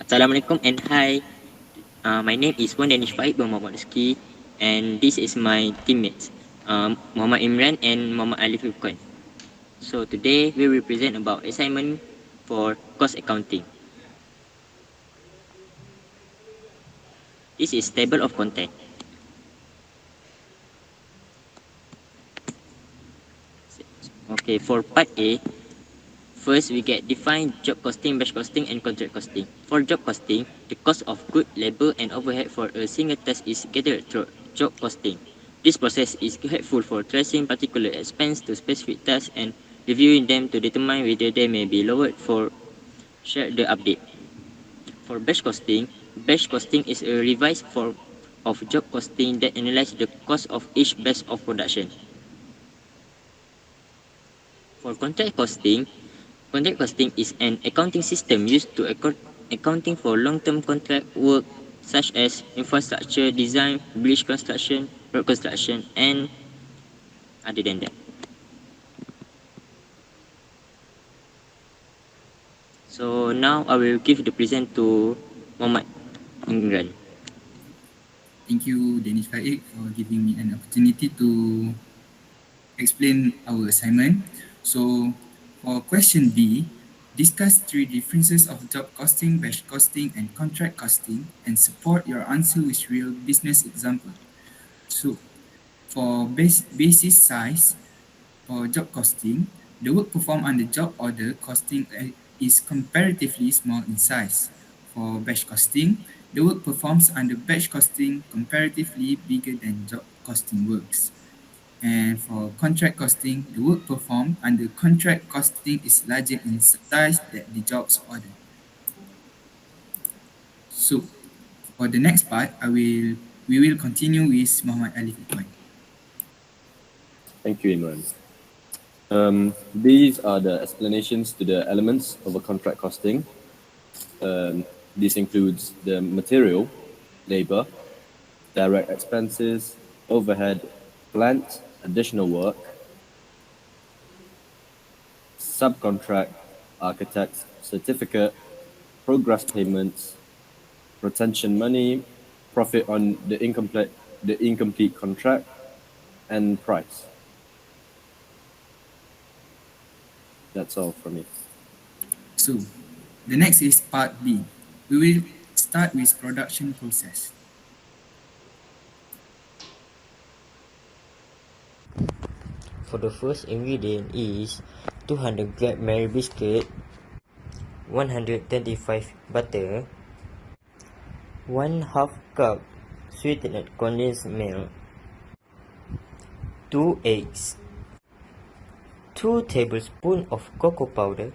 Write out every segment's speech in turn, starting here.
Assalamualaikum and hi. My name is Wan Danish Faid Muhammad Rizki, and this is my teammates, Muhammad Imran and Muhammad Alif Rukun. So today we will present about assignment for cost accounting. This is table of content. Okay, for part A, first we get define job costing, batch costing, and contract costing. For job costing, the cost of good labor and overhead for a single task is gathered through job costing. This process is helpful for tracing particular expense to specific tasks and reviewing them to determine whether they may be lowered for share the update. For batch costing is a revised form of job costing that analyzes the cost of each batch of production. For contract costing is an accounting system used to accounting for long-term contract work such as infrastructure design, bridge construction, road construction, and other than that. So now I will give the present to Muhammad Imran. Thank you, Danish Faik, for giving me an opportunity to explain our assignment. So, for question B, discuss three differences of job costing, batch costing, and contract costing, and support your answer with real business example. So, for basis size, for job costing, the work performed under job order costing is comparatively small in size. For batch costing, the work performed under batch costing comparatively bigger than job costing works. And for contract costing, the work performed under contract costing is larger in size than the jobs order. So, for the next part, we will continue with Muhammad Alif Ikhwan. Thank you, Imran. These are the explanations to the elements of a contract costing. This includes the material, labor, direct expenses, overhead, plant, additional work, subcontract, architect's certificate, progress payments, retention money, profit on the incomplete contract, and price. That's all from me. So, the next is part B. We will start with production process. For the first ingredient is 200 gram Mary biscuit, 125 butter, 1/2 cup sweetened condensed milk, 2 eggs, 2 tablespoons of cocoa powder,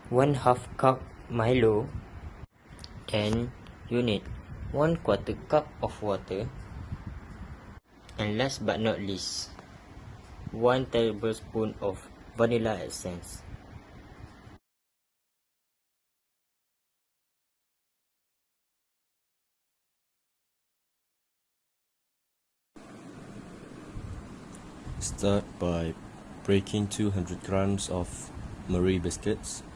1/2 cup Milo, and you need 1/4 cup of water, and last but not least 1 tablespoon of vanilla essence. Start by breaking 200 grams of Marie biscuits.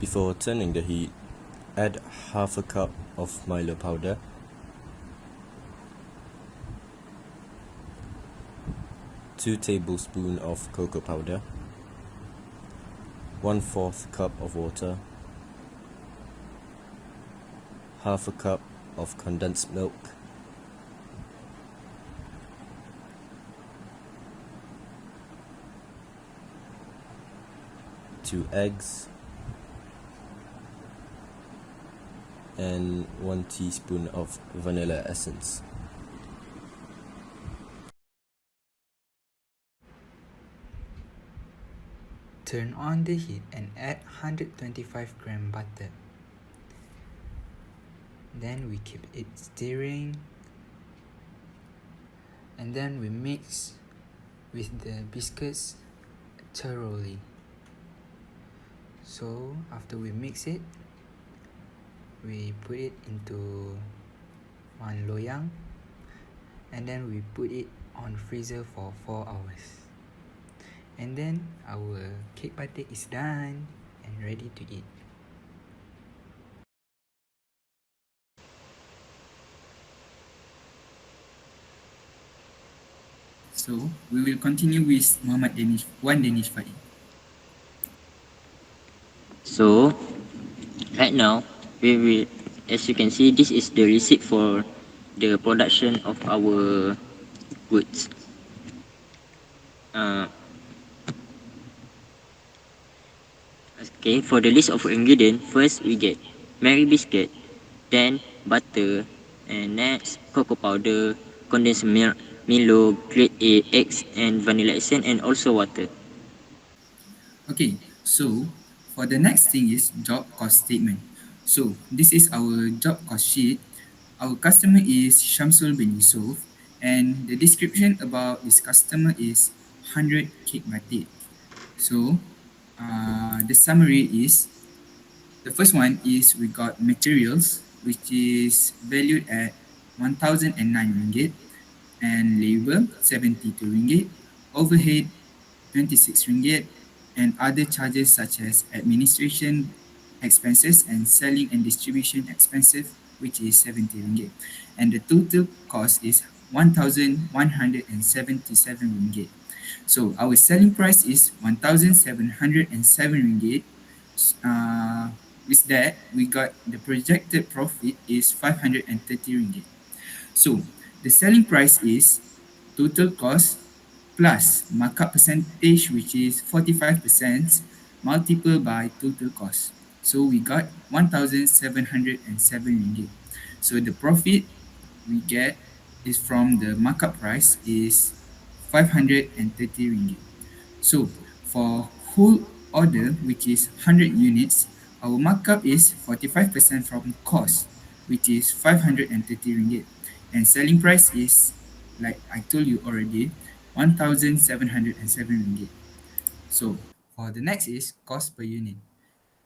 Before turning the heat, add 1/2 cup of Milo powder, 2 tablespoons of cocoa powder, 1/4 cup of water, 1/2 cup of condensed milk, 2 eggs, and 1 teaspoon of vanilla essence. Turn on the heat and add 125 gram butter. Then we keep it stirring, and then we mix with the biscuits thoroughly. So after we mix it, we put it into one loyang, and then we put it on freezer for 4 hours. And then our cake batik is done and ready to eat. So we will continue with Muhammad Danish, one Danish Farid. So right now we will, as you can see, this is the receipt for the production of our goods. Uh, okay, for the list of ingredient, first we get Mary biscuit, then butter, and next cocoa powder, condensed milk, Milo, grade A, eggs, and vanilla essence, and also water. Okay, so for the next thing is job cost statement. So this is our job cost sheet. Our customer is Shamsul bin Yusuf, and the description about this customer is 100 cake batik. So the summary is, the first one is we got materials, which is valued at 1,009 ringgit, and labor 72 ringgit, overhead 26 ringgit, and other charges such as administration expenses and selling and distribution expenses, which is 70 ringgit. And the total cost is 1,177 ringgit. So our selling price is 1,707 ringgit. With that, we got the projected profit is 530 ringgit. So the selling price is total cost plus markup percentage, which is 45%, multiple by total cost. So we got 1,707 ringgit. So the profit we get is from the markup price is 530 ringgit. So for whole order, which is 100 units, our markup is 45% from cost, which is 530 ringgit. And selling price is, like I told you already, 1,707 ringgit. So for the next is cost per unit.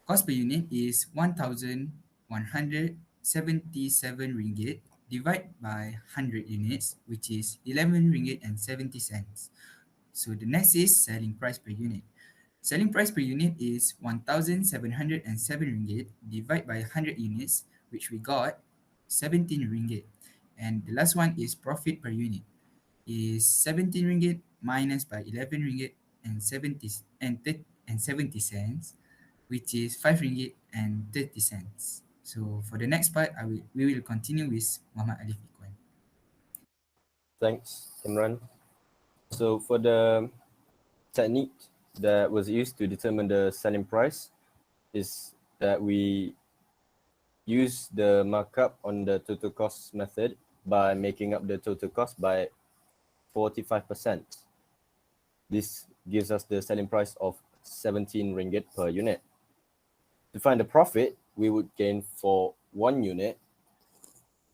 Cost per unit is 1,177 ringgit divided by 100 units, which is 11 ringgit and 70 cents. So the next is selling price per unit. Selling price per unit is 1,707 ringgit divided by 100 units, which we got 17 ringgit. And the last one is profit per unit, is 17 ringgit minus by 11 ringgit and 70 cents, which is 5 ringgit and 30 cents. So for the next part, we will continue with Muhammad Alif Ikhwan. Thanks, Imran. So for the technique that was used to determine the selling price is that we use the markup on the total cost method by making up the total cost by 45%. This gives us the selling price of 17 ringgit per unit. To find the profit we would gain for 1 unit,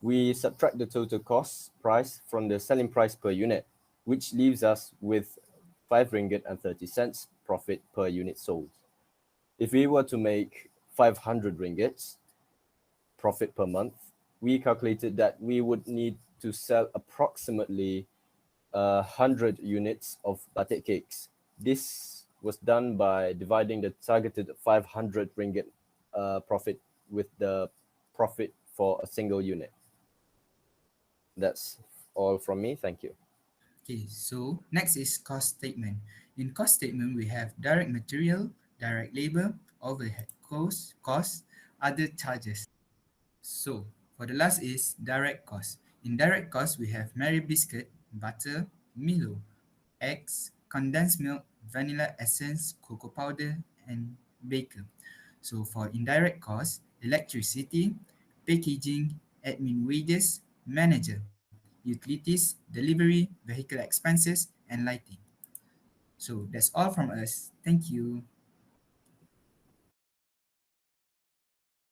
we subtract the total cost price from the selling price per unit, which leaves us with 5 ringgit and 30 cents profit per unit sold. If we were to make 500 ringgits profit per month, we calculated that we would need to sell approximately 100 units of batik cakes. This was done by dividing the targeted 500 ringgit profit with the profit for a single unit. That's all from me. Thank you. Okay, so next is cost statement. In cost statement, we have direct material, direct labor, overhead cost, other charges. So for the last is direct cost. In direct cost, we have Mary biscuit, butter, Milo, eggs, condensed milk, vanilla essence, cocoa powder, and baker. So for indirect cost, electricity, packaging, admin wages, manager, utilities, delivery, vehicle expenses, and lighting. So that's all from us. Thank you.